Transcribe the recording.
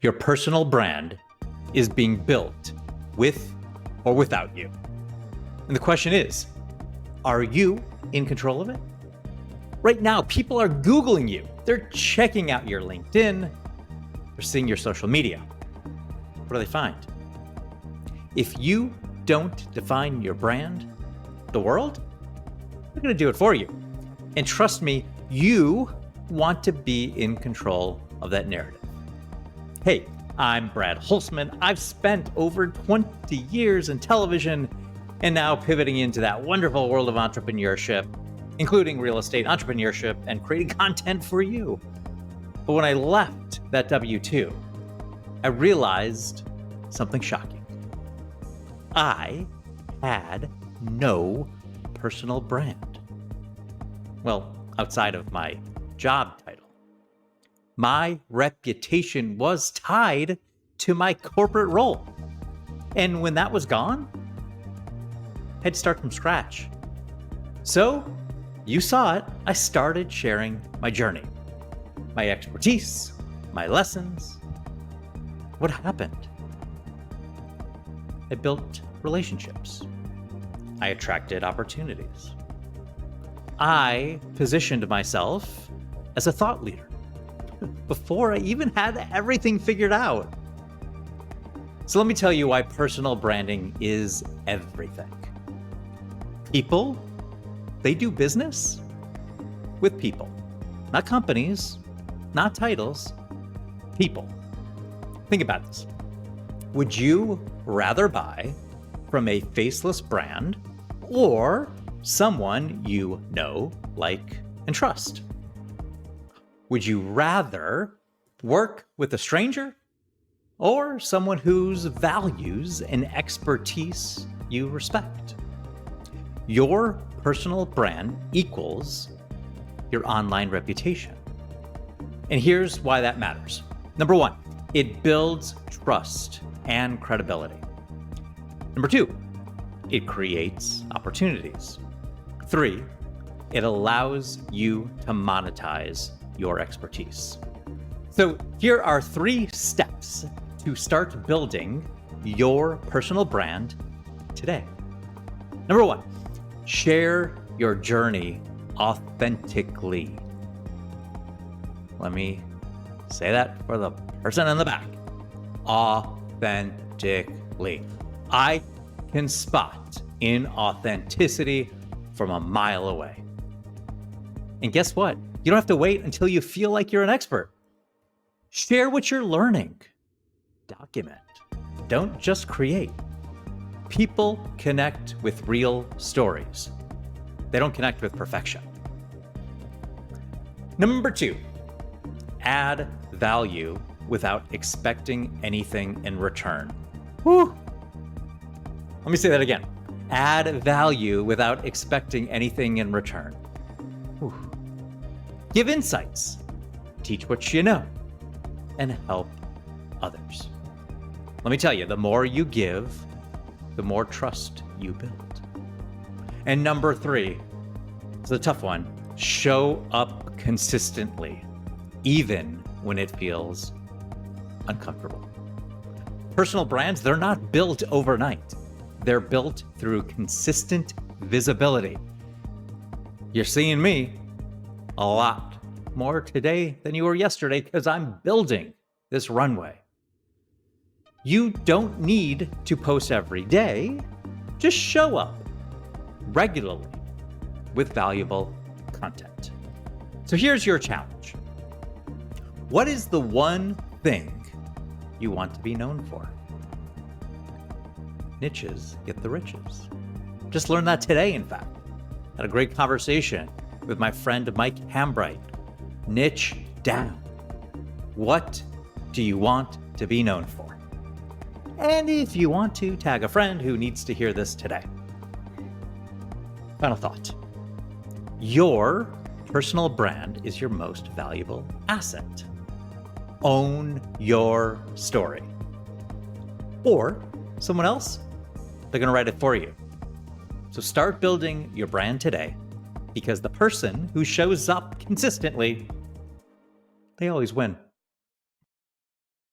Your personal brand is being built with or without you. And the question is, are you in control of it? Right now, people are Googling you. They're checking out your LinkedIn. They're seeing your social media. What do they find? If you don't define your brand, the world, they're going to do it for you. And trust me, you want to be in control of that narrative. Hey, I'm Brad Holzman. I've spent over 20 years in television and now pivoting into that wonderful world of entrepreneurship, including real estate entrepreneurship and creating content for you. But when I left that W-2, I realized something shocking. I had no personal brand. Well, outside of my job title. My reputation was tied to my corporate role. And when that was gone, I had to start from scratch. So, you saw it, I started sharing my journey, my expertise, my lessons. What happened? I built relationships. I attracted opportunities. I positioned myself as a thought leader before I even had everything figured out. So let me tell you why personal branding is everything. People, they do business with people, not companies, not titles, people. Think about this. Would you rather buy from a faceless brand or someone you know, like, and trust? Would you rather work with a stranger or someone whose values and expertise you respect? Your personal brand equals your online reputation. And here's why that matters. Number one, it builds trust and credibility. Number two, it creates opportunities. 3, it allows you to monetize your expertise. So here are 3 steps to start building your personal brand today. Number 1, share your journey authentically. Let me say that for the person in the back. Authentically. I can spot inauthenticity from a mile away. And guess what? You don't have to wait until you feel like you're an expert. Share what you're learning. Document. Don't just create. People connect with real stories. They don't connect with perfection. Number 2, add value without expecting anything in return. Whew. Let me say that again. Add value without expecting anything in return. Whew. Give insights, teach what you know, and help others. Let me tell you, the more you give, the more trust you build. And number 3, it's a tough one. Show up consistently, even when it feels uncomfortable. Personal brands, they're not built overnight. They're built through consistent visibility. You're seeing me a lot more today than you were yesterday because I'm building this runway. You don't need to post every day. Just show up regularly with valuable content. So here's your challenge. What is the one thing you want to be known for? Niches get the riches. Just learned that today, in fact. Had a great conversation with my friend Mike Hambright. Niche down. What do you want to be known for? And if you want to, tag a friend who needs to hear this today. Final thought. Your personal brand is your most valuable asset. Own your story. Or someone else, they're going to write it for you. So start building your brand today, because the person who shows up consistently, they always win.